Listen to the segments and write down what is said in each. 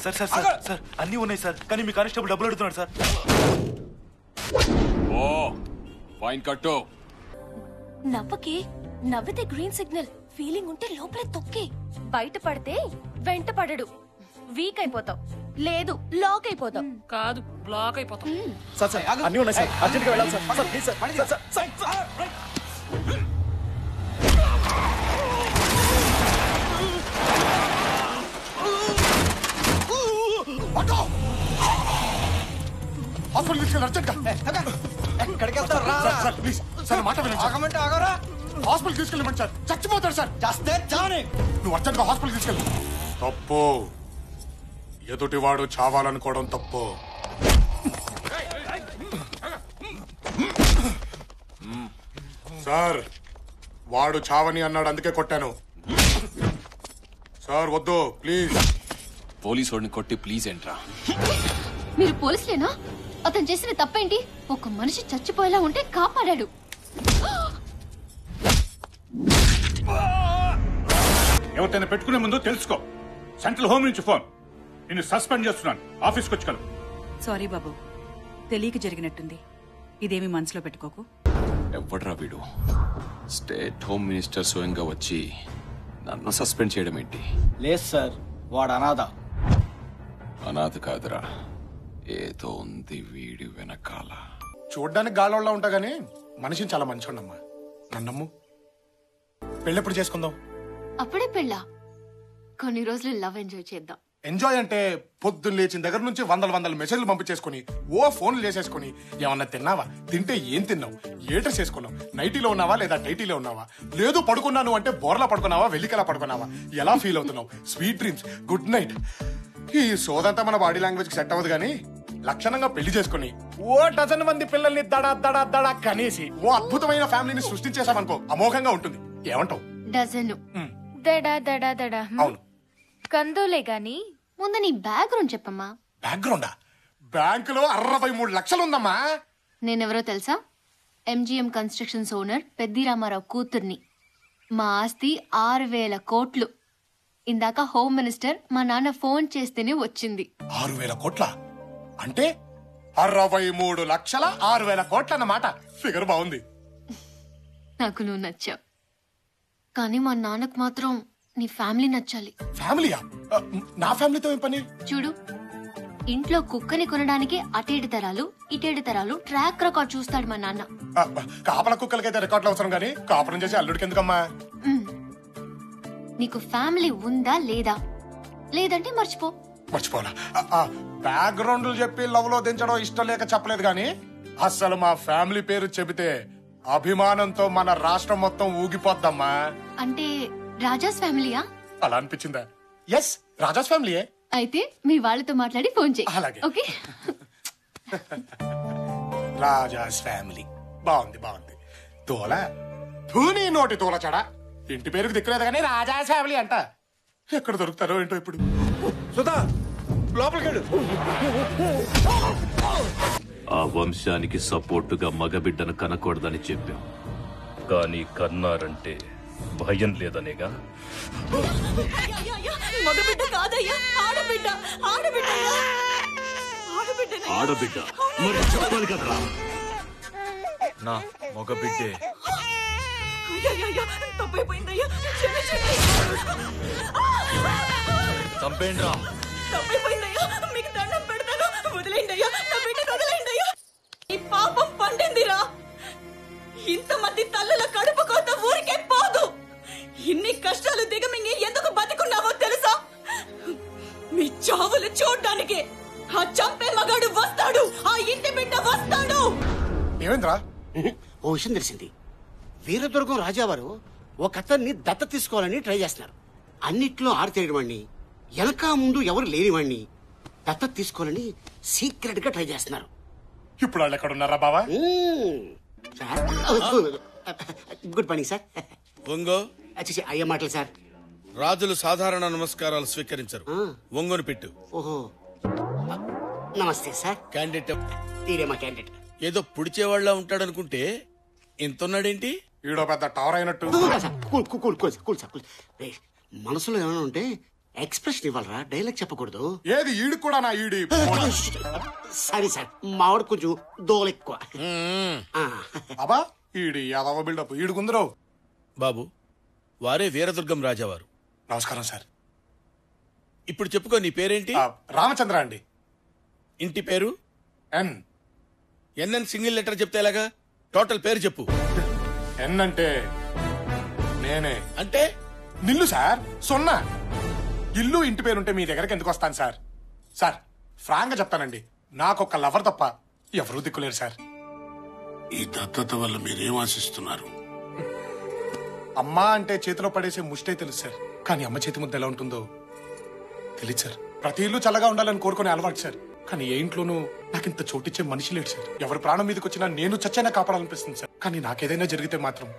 Sir sir sir sir అన్నీ ఉన్నాయి sir, కానీ మీ కానిస్టేబుల్ డబ్బులు అడుగుతున్నాడు సార్. ఓ ఫైన్ కట్టు. నవ్వకే, నవ్వితే గ్రీన్ సిగ్నల్, ఫీలింగ్ ఉంటే లోపల తొక్కి, బయట పడితే వెంట పడడు, వీక్ అయిపోతావు, లేదు లాక్ అయిపోతావు. కాదు బ్లాక్ అయిపోతాం. సార్ సార్ అన్నీ ఉన్నాయి సార్, అర్జెంట్గా వెళ్ళాలి sir. Sir please sir, sir sir sir. Hospital తీసుకెళ్ళి అర్జెంట్. ఎక్కడికి వెళ్తావు? సార్ ప్లీజ్ సార్ మాట వినండి. ఆగమంటే ఆగరా? హాస్పిటల్ తీసుకెళ్ళమండి సార్, చచ్చిపోతాడు సార్. చేస్తే చాని నువ్వు అర్జెంట్ గా హాస్పిటల్ తీసుకెళ్ళి. తప్పు, ఎదుటివాడు చావాలనుకోవడం తప్పు. సార్ వాడు చావని అన్నాడు, అందుకే కొట్టాను సార్. వద్దు ప్లీజ్. పోలీసు వాడిని కొట్టి ప్లీజ్ ఏంట్రా? మీరు పోలీసులేనా? అతను చేసిన తప్పేంటి? ఒక మనిషి చచ్చిపోయేలా ఉంటే కాపాడాడు. ఎవరినైనా పెట్టుకునే ముందు తెలుసుకో. సెంట్రల్ హోమ్ నుంచి ఫోన్. నిన్ను సస్పెండ్ చేస్తున్నాను, ఆఫీస్కి వచ్చుకోను. సారీ బాబు, తెలియక జరిగినట్టుంది, ఇదేమి మనసులో పెట్టుకోకు. ఎవడ్రా వీడు? స్టేట్ హోమ్ మినిస్టర్ స్వయంగా వచ్చి నన్ను సస్పెండ్ చేయడం ఏంటి? లేదు సార్, వాడు అనాథ. అనాథ కాదురా, ఏదో ఉంది వీడి వెనకాల. చూడ్డానికి గాలోళ్ళ ఉంటా గానీ మనిషిని చాలా మంచోడమ్మా, నన్నమ్ము. పెళ్ళెప్పుడు చేసుకుందాం? అప్పుడే పెళ్ళా? కొన్ని రోజులు లవ్ ఎంజాయ్ చేద్దాం. ఎంజాయ్ అంటే పొద్దున్న లేచిన దగ్గర నుంచి వందల మెసేజ్లు పంపించేసుకుని ఓ ఫోన్లు చేసేసుకుని ఏమన్నా తిన్నావా, తింటే ఏం తిన్నావు, ఏ డ్రెస్ వేసుకున్నావు, నైటీలో ఉన్నావా లేదా టైటీలో ఉన్నావా, లేదు పడుకున్నాను అంటే బోర్లా పడుకున్నావా, వెల్లికలా పడుకున్నావా, ఎలా ఫీల్ అవుతున్నావు, స్వీట్ డ్రీమ్స్, గుడ్ నైట్. ఈ సోదంతా మన బాడీ లాంగ్వేజ్ కి సెట్ అవ్వదు గానీ లక్షణంగా పెళ్లి చేసుకుని ఓ డజన్ మంది పిల్లల్ని దడా దడా దడా కనేసి ఓ అద్భుతమైన ఫ్యామిలీని సృష్టించేసామనుకో, అమోఘంగా ఉంటుంది. ఏమంటావు? డజను దడా దడా దడా. అవును. కందోలే గాని ముందు నీ బ్యాక్గ్రౌండ్ చెప్పమ్మా. బ్యాక్గ్రౌండా? బ్యాంకులో 63 లక్షలు ఉందమ్మా. నేనెవరో తెలుసా? MGM constructions owner Peddi Ramarao కూతుర్ని. మా ఆస్తి 6,000 కోట్లు. ఇందాక హోమ్ మినిస్టర్ మా నాన్న ఫోన్ చేస్తేనే వచ్చింది. 6,000 కోట్ల అంటే 63 లక్షల 6,000 కోట్ల అన్నమాట. ఫిగర్ బాగుంది. నాకు నువ్వు నచ్చావు, కానీ మా నాన్నకు మాత్రం నీ ఫ్యామిలీ నచ్చాలి. ఫ్యామిలీయా? నా ఫ్యామిలీతో ఏం పని? చూడు, ఇంట్లో కుక్కని కొనడానికి అటేడు తరాలు ఇటేడు తరాలు ట్రాక్ రికార్డ్ చూస్తాడు మా నాన్న. కాపల కుక్కలకైతే రికార్డులు అవసరం కానీ కాపురం చేసి అల్లుడికి ఎందుకమ్మా? నీకు ఫ్యామిలీ ఉందా లేదా? లేదంటే మర్చిపో. మర్చిపోలా. బ్యాక్గ్రౌండ్లు చెప్పి లవ్ లో దించడం ఇష్టం లేక చెప్పలేదు గాని అసలు మా ఫ్యామిలీ పేరు చెబితే అభిమానంతో మన రాష్ట్రం మొత్తం ఊగిపోద్దమ్మా. అంటే రాజాస్ ఫ్యామిలీయా? అలా అనిపించిందా? ఎస్, రాజాస్ ఫ్యామిలీయే. అయితే మీ వాళ్ళతో మాట్లాడి ఫోన్ చేయి. అలాగే. ఓకే. రాజాస్ ఫ్యామిలీ బాగుంది బాగుంది. తోల ధూని నోటి తోల చెడ. ఇంటి పేరుకు దిక్కులేదు కానీ రాజాస్ ఫ్యామిలీ అంట. ఎక్కడ దొరుకుతారో ఏంటో ఇప్పుడు. సుధా లోపలికెళ్ళు. ఆ వంశానికి సపోర్టుగా మగబిడ్డను కనకూడదని చెప్పాం, కానీ కన్నారంటే భయం లేదనేగా. మగబిడ్డ కాదయ్యా, ఆడబిడ్డ. ఆడబిడ్డ మరి చెప్పాలి కదరా. నా మగబిడ్డే. తప్పైపోయిందయ్యా, చంపేండ్రా. తప్పైపోయిందయ్యా, మీకు దండం పెడతాను, వదిలేండయ్యా, నా బిడ్డను వదిలేండయ్యా. ఈ పాపం పండిందిరా. ఇంతమంది తల్లుల కడుపు కోత ఊరికే పోదు. ఇన్ని కష్టాలు దిగమింగి ఎందుకు బతికున్నావో తెలుసా? మీ చావులు చూడ్డానికి ఆ చంపే మగాడు వస్తాడు, ఆ ఇంటి బిడ్డ వస్తాడు. ఏమైందిరా? ఓ విషయం తెలిసింది. వీరదుర్గం రాజావారు ఒక అతన్ని దత్త తీసుకోవాలని ట్రై చేస్తున్నారు. అన్నిట్లో ఆరితేయడవాణ్ణి, వెనక ముందు ఎవరు లేనివాణ్ణి దత్త తీసుకోవాలని సీక్రెట్ గా ట్రై చేస్తున్నారు. ఇప్పుడు వాళ్ళు ఎక్కడ ఉన్నారా బావా? Good morning sir. ఒంగో అయ్యే మాటలు సార్. రాజులు సాధారణ నమస్కారాలు స్వీకరించరు. ఒంగోని పెట్టు. ఓహో, నమస్తే సార్. క్యాండిడేట్ తీరే మా క్యాండిడేట్. ఏదో పుడిచేవాళ్ళ ఉంటాడనుకుంటే ఇంతున్నాడేంటి? ఈడో పెద్ద టవర్ అయినట్టు. Cool sir. మనసులో ఏమైనా ఉంటే ఎక్స్ప్రెషన్ ఇవ్వాలరా, డైలాగ్ చెప్పకూడదు. ఏది ఈడు కూడా నా ఈడి. సారీ సార్, మావాడు కొంచెం దోలెక్కువ. అబ్బా ఈడి యాదవ బిల్డప్ ఈడుకుందరు. బాబు, వారే వీరదుర్గం రాజావారు. నమస్కారం సార్. ఇప్పుడు చెప్పుకో, నీ పేరేంటి? రామచంద్ర అండి. ఇంటి పేరు? ఎన్. ఎన్ఎన్ సింగిల్ లెటర్ చెప్తే ఎలాగా? టోటల్ పేరు చెప్పు. ఎన్ అంటే నేనే. అంటే నిల్లు సార్, సున్నా. ఇల్లు ఇంటి పేరుంటే మీ దగ్గరకు ఎందుకు వస్తాను సార్? సార్ ఫ్రాంక్ గా చెప్తానండి, నాకొక్క లవర్ తప్ప ఎవరూ దిక్కులేరు సార్. ఈ దత్తత వల్ల మీరేం ఆశిస్తున్నారు? అమ్మా అంటే చేతిలో పడేసే ముష్టే తెలుసు సార్, కానీ అమ్మ చేతి ముద్ద ఎలా ఉంటుందో తెలియదు సార్. ప్రతి ఇల్లు చల్లగా ఉండాలని కోరుకునే అలవాటు సార్, కానీ ఏ ఇంట్లోనూ నాకింత చోటిచ్చే మనిషి లేడు సార్. ఎవరి ప్రాణం మీదకి వచ్చినా నేను చచ్చైనా కాపాడాలనిపిస్తుంది సార్, కానీ నాకేదైనా జరిగితే మాత్రం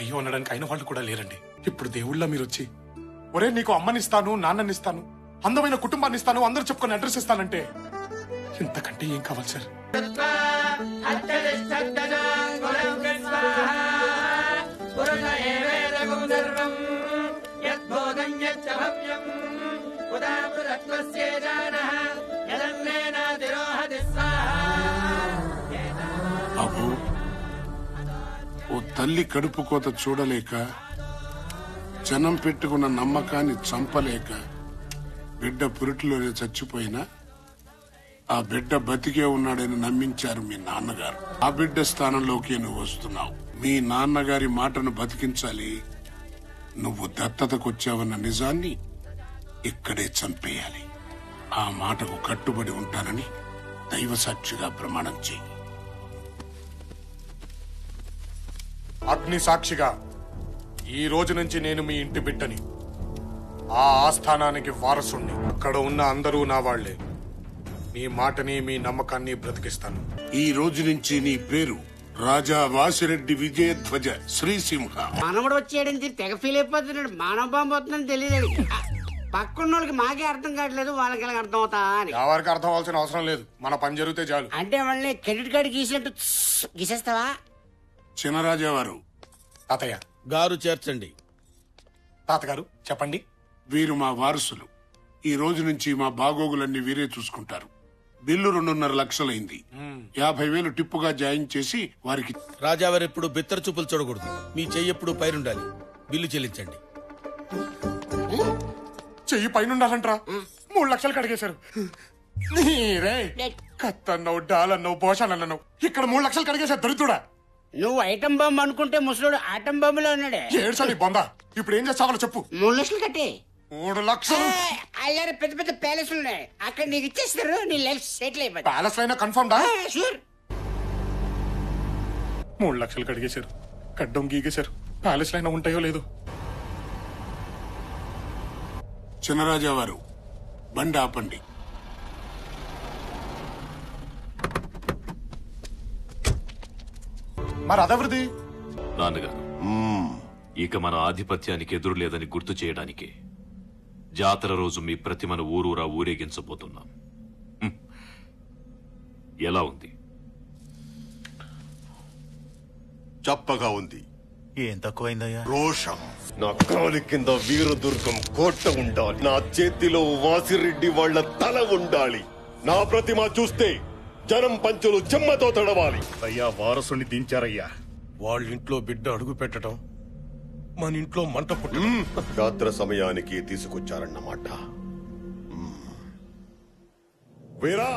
అయ్యో అనడానికి అయిన వాళ్ళు కూడా లేరండి. ఇప్పుడు దేవుళ్ళ మీరు వచ్చి ఒరే నీకు అమ్మనిస్తాను, నాన్ననిస్తాను, అందమైన కుటుంబాన్ని ఇస్తాను, అందరూ చెప్పుకొని అడ్రస్ ఇస్తానంటే ఇంతకంటే ఏం కావాలి సార్? బాబు, ఓ తల్లి కడుపు కోత చూడలేక, జనం పెట్టుకున్న నమ్మకాన్ని చంపలేక బిడ్డ పురిటిలోనే చచ్చిపోయినా ఆ బిడ్డ బతికే ఉన్నాడని నమ్మించారు మీ నాన్నగారు. ఆ బిడ్డ స్థానంలోకి నువ్వు వస్తున్నావు. మీ నాన్నగారి మాటను బతికించాలి. నువ్వు దత్తతకొచ్చావన్న నిజాన్ని ఇక్కడే చంపేయాలి. ఆ మాటకు కట్టుబడి ఉంటానని దైవ సాక్షిగా ప్రమాణం చేయి. అగ్ని సాక్షిగా ఈ రోజు నుంచి నేను మీ ఇంటి బిడ్డని, ఆ ఆస్థానానికి వారసుణ్ణి. అక్కడ ఉన్న అందరూ నా వాళ్లే. మీ మాటని, మీ నమ్మకాన్ని బ్రతికిస్తాను. ఈ రోజు నుంచి నీ పేరు రాజా వాసిరెడ్డి విజయధ్వజ శ్రీసింహ. మనవడు వచ్చేయడం తెగ ఫీల్ అయిపోతున్నాడు. మానవ బాంబు వస్తుందని తెలియదు. పక్కన్న వాళ్ళకి మాకే అర్థం కావట్లేదు, వాళ్ళకి ఎలా అర్థం అవుతా అని. ఎవరికి అర్థం అవ్వాల్సిన అవసరం లేదు, మన పని జరిగితే చాలు. అంటే వాళ్ళని క్రెడిట్ కార్డు గీసినట్టు గీసేస్తావా? చినరాజా వారు. తాతయ్య గారు చేర్చండి. తాతగారు చెప్పండి. వీరు మా వారసులు. ఈ రోజు నుంచి మా బాగోగులన్నీ వీరే చూసుకుంటారు. బిల్లు 2.5 లక్షలైంది. 50,000 టిప్పుగా జాయిన్ చేసి వారికి. రాజావారు ఎప్పుడు బిత్తర చూపులు చూడకూడదు. మీ చెయ్యి ఎప్పుడు పైనుండాలి. బిల్లు చెల్లించండి. చెయ్యి పైనుండాలంట్రా? 3 లక్షలు కడిగేశారు. నీరే కత్తన్నావు, డాలన్నావు, భోషాలన్నావు, ఇక్కడ 3 లక్షలు కడిగేశారు దరిద్రుడా. నువ్వు ఐటమ్ బాంబు అనుకుంటే ముసలుడు ఆటం బాంబులో ఉన్నాడే. ఏడ్చాలి బొందా. ఇప్పుడు ఏం చేస్తావో చెప్పు. 3 లక్షలు కట్టే. 3 లక్షలు? అయ్యారు పెద్ద పెద్ద ప్యాలెస్లు ఉన్నాయి, అక్కడ నీకు ఇచ్చేస్తారు. నీ లైఫ్ సెటిల్ అయిపోయింది. ప్యాలెస్ అయినా కన్ఫర్మ్ డా? షూర్. 3 లక్షలు కడిగేశారు, కడ్డం గీగేశారు. ప్యాలెస్ అయినా ఉంటాయో లేదో. చినరాజా వారు, బండి ఆపండి. మరి అదవృది నాన్నగారు, ఇక మన ఆధిపత్యానికి ఎదురు లేదని గుర్తు చేయడానికి జాతర రోజు మీ ప్రతిమను ఊరూరా ఊరేగించబోతున్నాం. ఎలా ఉంది? చప్పగా ఉంది. ఏం తక్కువైందయ్యా? రోషం. నా కాలి కింద వీరదుర్గం కోట ఉండాలి. నా చేతిలో వాసిరెడ్డి వాళ్ళ తల ఉండాలి. నా ప్రతిమ చూస్తే జనం పంచులు చెమ్మతో తడవాలి. అయ్యా, వారసుని దించారయ్యా. వాళ్ళ ఇంట్లో బిడ్డ అడుగు పెట్టడం, మన ఇంట్లో మంట పుట్టడం. రాత్రి సమయానికి తీసుకొచ్చారన్నమాట. వీరా